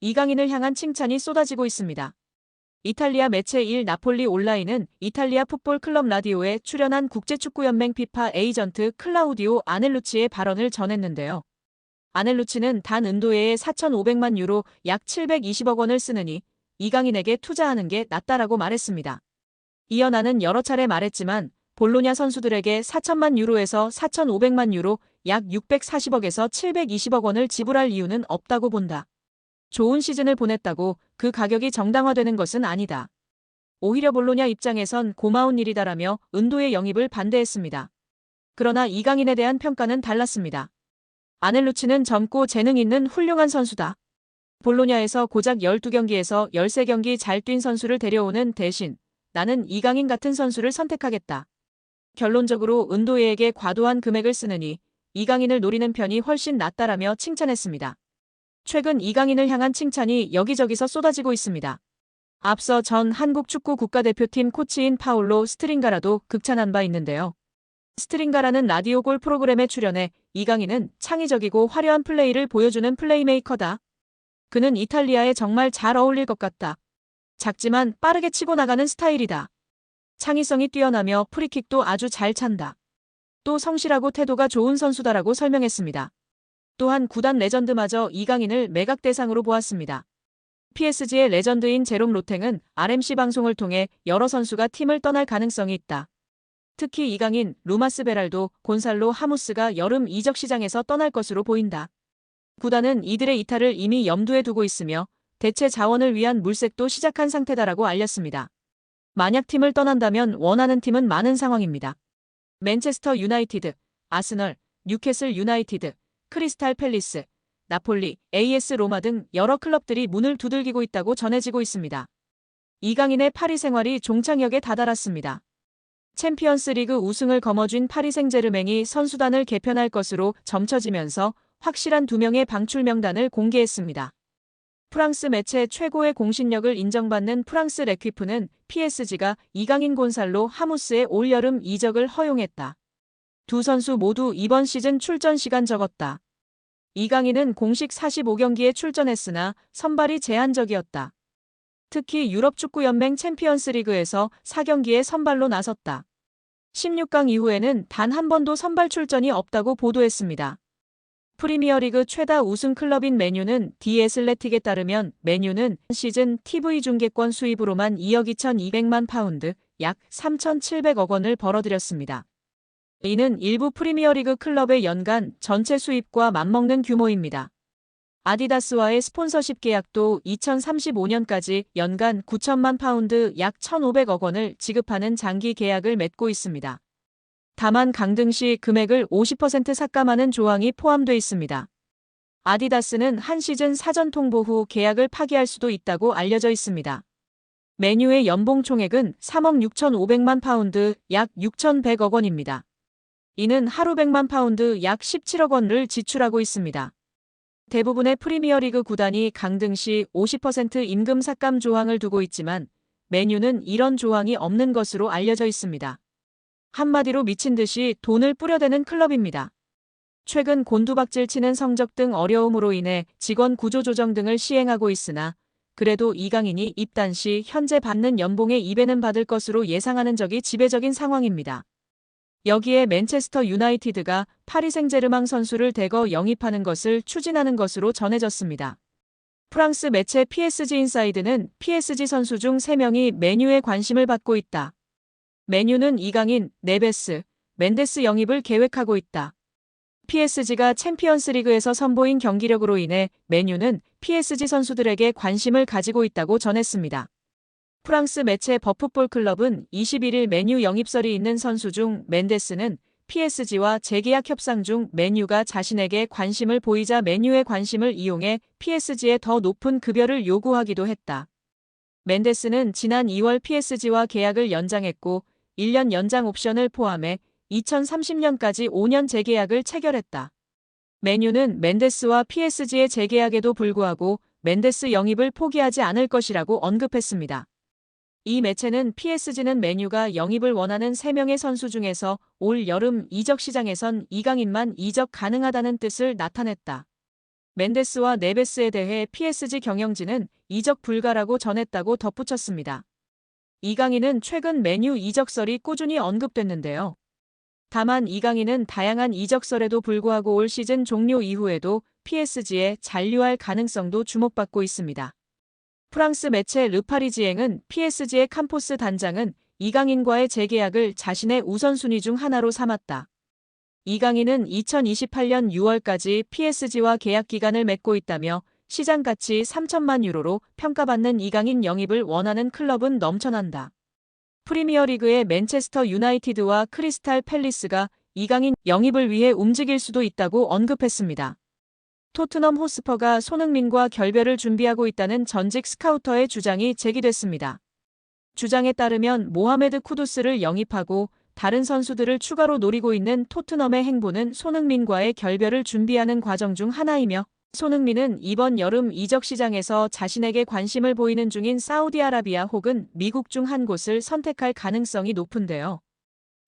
이강인을 향한 칭찬이 쏟아지고 있습니다. 이탈리아 매체 일 나폴리 온라인은 이탈리아 풋볼 클럽 라디오에 출연한 국제축구연맹 피파 에이전트 클라우디오 아넬루치의 발언을 전했는데요. 아넬루치는 단 은도예에 4,500만 유로 약 720억 원을 쓰느니 이강인에게 투자하는 게 낫다라고 말했습니다. 이어 나는 여러 차례 말했지만 볼로냐 선수들에게 4천만 유로에서 4,500만 유로 약 640억에서 720억 원을 지불할 이유는 없다고 본다. 좋은 시즌을 보냈다고 그 가격이 정당화되는 것은 아니다. 오히려 볼로냐 입장에선 고마운 일이다라며 은도의 영입을 반대했습니다. 그러나 이강인에 대한 평가는 달랐습니다. 아넬루치는 젊고 재능 있는 훌륭한 선수다. 볼로냐에서 고작 12경기에서 13경기 잘 뛴 선수를 데려오는 대신 나는 이강인 같은 선수를 선택하겠다. 결론적으로 은도예에게 과도한 금액을 쓰느니 이강인을 노리는 편이 훨씬 낫다라며 칭찬했습니다. 최근 이강인을 향한 칭찬이 여기저기서 쏟아지고 있습니다. 앞서 전 한국 축구 국가대표팀 코치인 파울로 스트링가라도 극찬한 바 있는데요. 스트링가라는 라디오 골 프로그램에 출연해 이강인은 창의적이고 화려한 플레이를 보여주는 플레이메이커다. 그는 이탈리아에 정말 잘 어울릴 것 같다. 작지만 빠르게 치고 나가는 스타일이다. 창의성이 뛰어나며 프리킥도 아주 잘 찬다. 또 성실하고 태도가 좋은 선수다라고 설명했습니다. 또한 구단 레전드마저 이강인을 매각 대상으로 보았습니다. PSG의 레전드인 제롬 로탱은 RMC 방송을 통해 여러 선수가 팀을 떠날 가능성이 있다. 특히 이강인, 루마스 베랄도, 곤살로 하무스가 여름 이적 시장에서 떠날 것으로 보인다. 구단은 이들의 이탈을 이미 염두에 두고 있으며 대체 자원을 위한 물색도 시작한 상태다라고 알렸습니다. 만약 팀을 떠난다면 원하는 팀은 많은 상황입니다. 맨체스터 유나이티드, 아스널, 뉴캐슬 유나이티드, 크리스탈 팰리스, 나폴리, AS 로마 등 여러 클럽들이 문을 두들기고 있다고 전해지고 있습니다. 이강인의 파리 생활이 종착역에 다다랐습니다. 챔피언스 리그 우승을 거머쥔 파리 생제르맹이 선수단을 개편할 것으로 점쳐지면서 확실한 2명의 방출 명단을 공개했습니다. 프랑스 매체 최고의 공신력을 인정받는 프랑스 레퀴프는 PSG가 이강인 곤살로 하무스의 올여름 이적을 허용했다. 두 선수 모두 이번 시즌 출전 시간 적었다. 이강인은 공식 45경기에 출전했으나 선발이 제한적이었다. 특히 유럽축구연맹 챔피언스리그에서 4경기에 선발로 나섰다. 16강 이후에는 단 한 번도 선발 출전이 없다고 보도했습니다. 프리미어리그 최다 우승 클럽인 맨유는 디 애슬레틱에 따르면 맨유는 시즌 TV 중계권 수입으로만 2억 2,200만 파운드, 약 3,700억 원을 벌어들였습니다. 이는 일부 프리미어리그 클럽의 연간 전체 수입과 맞먹는 규모입니다. 아디다스와의 스폰서십 계약도 2035년까지 연간 9천만 파운드 약 1,500억 원을 지급하는 장기 계약을 맺고 있습니다. 다만 강등 시 금액을 50% 삭감하는 조항이 포함돼 있습니다. 아디다스는 한 시즌 사전 통보 후 계약을 파기할 수도 있다고 알려져 있습니다. 맨유의 연봉 총액은 3억 6,500만 파운드 약 6,100억 원입니다. 이는 하루 100만 파운드 약 17억 원을 지출하고 있습니다. 대부분의 프리미어리그 구단이 강등 시 50% 임금 삭감 조항을 두고 있지만 맨유는 이런 조항이 없는 것으로 알려져 있습니다. 한마디로 미친 듯이 돈을 뿌려대는 클럽입니다. 최근 곤두박질 치는 성적 등 어려움으로 인해 직원 구조 조정 등을 시행하고 있으나 그래도 이강인이 입단 시 현재 받는 연봉의 2배는 받을 것으로 예상하는 적이 지배적인 상황입니다. 여기에 맨체스터 유나이티드가 파리 생제르맹 선수를 대거 영입하는 것을 추진하는 것으로 전해졌습니다. 프랑스 매체 PSG 인사이드는 PSG 선수 중 3명이 맨유에 관심을 받고 있다. 맨유는 이강인, 네베스, 멘데스 영입을 계획하고 있다. PSG가 챔피언스리그에서 선보인 경기력으로 인해 맨유는 PSG 선수들에게 관심을 가지고 있다고 전했습니다. 프랑스 매체 버풋볼 클럽은 21일 맨유 영입설이 있는 선수 중 멘데스는 PSG와 재계약 협상 중 맨유가 자신에게 관심을 보이자 맨유의 관심을 이용해 PSG에 더 높은 급여를 요구하기도 했다. 멘데스는 지난 2월 PSG와 계약을 연장했고 1년 연장 옵션을 포함해 2030년까지 5년 재계약을 체결했다. 맨유는 멘데스와 PSG의 재계약에도 불구하고 멘데스 영입을 포기하지 않을 것이라고 언급했습니다. 이 매체는 PSG는 맨유가 영입을 원하는 3명의 선수 중에서 올 여름 이적 시장에선 이강인만 이적 가능하다는 뜻을 나타냈다. 멘데스와 네베스에 대해 PSG 경영진은 이적 불가라고 전했다고 덧붙였습니다. 이강인은 최근 메뉴 이적설이 꾸준히 언급됐는데요. 다만 이강인은 다양한 이적설에도 불구하고 올 시즌 종료 이후에도 PSG에 잔류할 가능성도 주목받고 있습니다. 프랑스 매체 르파리지앵은 PSG의 캄포스 단장은 이강인과의 재계약을 자신의 우선순위 중 하나로 삼았다. 이강인은 2028년 6월까지 PSG와 계약 기간을 맺고 있다며 시장 가치 3천만 유로로 평가받는 이강인 영입을 원하는 클럽은 넘쳐난다. 프리미어리그의 맨체스터 유나이티드와 크리스탈 팰리스가 이강인 영입을 위해 움직일 수도 있다고 언급했습니다. 토트넘 호스퍼가 손흥민과 결별을 준비하고 있다는 전직 스카우터의 주장이 제기됐습니다. 주장에 따르면 모하메드 쿠두스를 영입하고 다른 선수들을 추가로 노리고 있는 토트넘의 행보는 손흥민과의 결별을 준비하는 과정 중 하나이며 손흥민은 이번 여름 이적 시장에서 자신에게 관심을 보이는 중인 사우디아라비아 혹은 미국 중 한 곳을 선택할 가능성이 높은데요.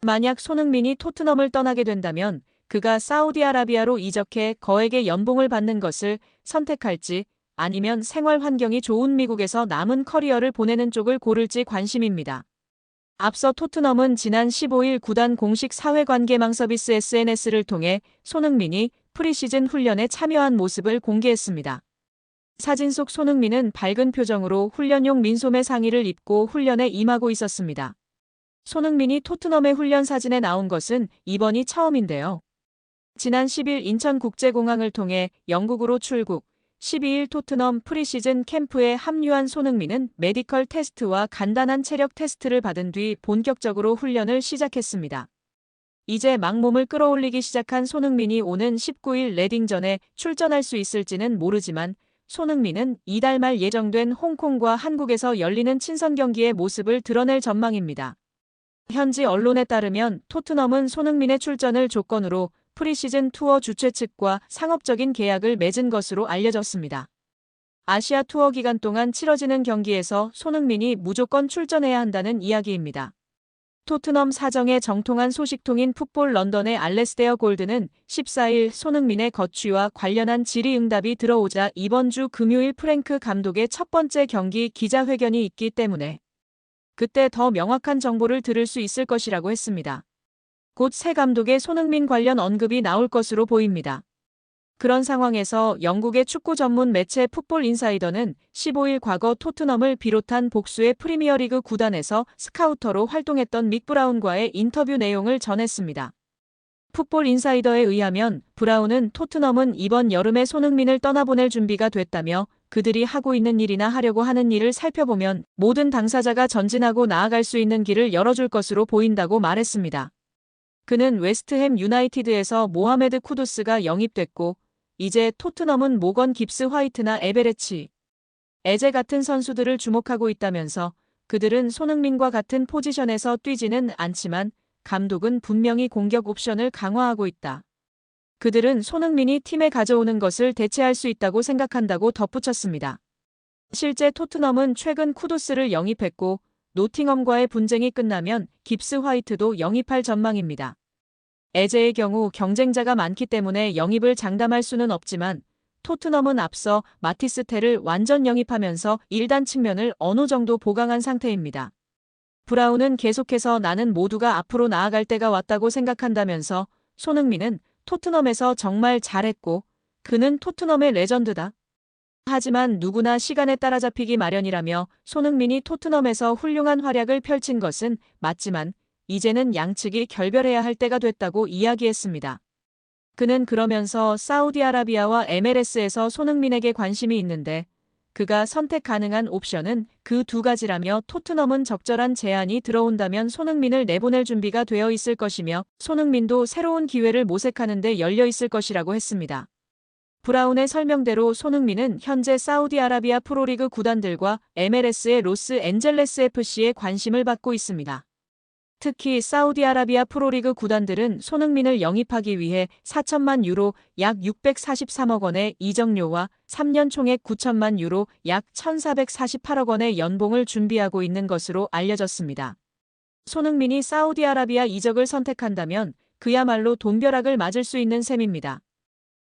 만약 손흥민이 토트넘을 떠나게 된다면 그가 사우디아라비아로 이적해 거액의 연봉을 받는 것을 선택할지 아니면 생활 환경이 좋은 미국에서 남은 커리어를 보내는 쪽을 고를지 관심입니다. 앞서 토트넘은 지난 15일 구단 공식 사회관계망 서비스 SNS를 통해 손흥민이 프리시즌 훈련에 참여한 모습을 공개했습니다. 사진 속 손흥민은 밝은 표정으로 훈련용 민소매 상의를 입고 훈련에 임하고 있었습니다. 손흥민이 토트넘의 훈련 사진에 나온 것은 이번이 처음인데요. 지난 10일 인천국제공항을 통해 영국으로 출국, 12일 토트넘 프리시즌 캠프에 합류한 손흥민은 메디컬 테스트와 간단한 체력 테스트를 받은 뒤 본격적으로 훈련을 시작했습니다. 이제 막 몸을 끌어올리기 시작한 손흥민이 오는 19일 레딩전에 출전할 수 있을지는 모르지만 손흥민은 이달 말 예정된 홍콩과 한국에서 열리는 친선 경기의 모습을 드러낼 전망입니다. 현지 언론에 따르면 토트넘은 손흥민의 출전을 조건으로 프리시즌 투어 주최 측과 상업적인 계약을 맺은 것으로 알려졌습니다. 아시아 투어 기간 동안 치러지는 경기에서 손흥민이 무조건 출전해야 한다는 이야기입니다. 토트넘 사정에 정통한 소식통인 풋볼 런던의 알레스테어 골드는 14일 손흥민의 거취와 관련한 질의응답이 들어오자 이번 주 금요일 프랭크 감독의 첫 번째 경기 기자회견이 있기 때문에 그때 더 명확한 정보를 들을 수 있을 것이라고 했습니다. 곧 새 감독의 손흥민 관련 언급이 나올 것으로 보입니다. 그런 상황에서 영국의 축구 전문 매체 풋볼 인사이더는 15일 과거 토트넘을 비롯한 복수의 프리미어리그 구단에서 스카우터로 활동했던 믹 브라운과의 인터뷰 내용을 전했습니다. 풋볼 인사이더에 의하면 브라운은 토트넘은 이번 여름에 손흥민을 떠나보낼 준비가 됐다며 그들이 하고 있는 일이나 하려고 하는 일을 살펴보면 모든 당사자가 전진하고 나아갈 수 있는 길을 열어줄 것으로 보인다고 말했습니다. 그는 웨스트햄 유나이티드에서 모하메드 쿠두스가 영입됐고 이제 토트넘은 모건 깁스 화이트나 에베레치, 에제 같은 선수들을 주목하고 있다면서 그들은 손흥민과 같은 포지션에서 뛰지는 않지만 감독은 분명히 공격 옵션을 강화하고 있다. 그들은 손흥민이 팀에 가져오는 것을 대체할 수 있다고 생각한다고 덧붙였습니다. 실제 토트넘은 최근 쿠두스를 영입했고 노팅엄과의 분쟁이 끝나면 깁스 화이트도 영입할 전망입니다. 에제의 경우 경쟁자가 많기 때문에 영입을 장담할 수는 없지만 토트넘은 앞서 마티스 텔을 완전 영입하면서 일단 측면을 어느 정도 보강한 상태입니다. 브라운은 계속해서 나는 모두가 앞으로 나아갈 때가 왔다고 생각한다면서 손흥민은 토트넘에서 정말 잘했고 그는 토트넘의 레전드다. 하지만 누구나 시간에 따라잡히기 마련이라며 손흥민이 토트넘에서 훌륭한 활약을 펼친 것은 맞지만 이제는 양측이 결별해야 할 때가 됐다고 이야기했습니다. 그는 그러면서 사우디아라비아와 MLS에서 손흥민에게 관심이 있는데 그가 선택 가능한 옵션은 그 두 가지라며 토트넘은 적절한 제안이 들어온다면 손흥민을 내보낼 준비가 되어 있을 것이며 손흥민도 새로운 기회를 모색하는 데 열려 있을 것이라고 했습니다. 브라운의 설명대로 손흥민은 현재 사우디아라비아 프로리그 구단들과 MLS의 로스앤젤레스 FC에 관심을 받고 있습니다. 특히 사우디아라비아 프로리그 구단들은 손흥민을 영입하기 위해 4천만 유로 약 643억 원의 이적료와 3년 총액 9천만 유로 약 1,448억 원의 연봉을 준비하고 있는 것으로 알려졌습니다. 손흥민이 사우디아라비아 이적을 선택한다면 그야말로 돈벼락을 맞을 수 있는 셈입니다.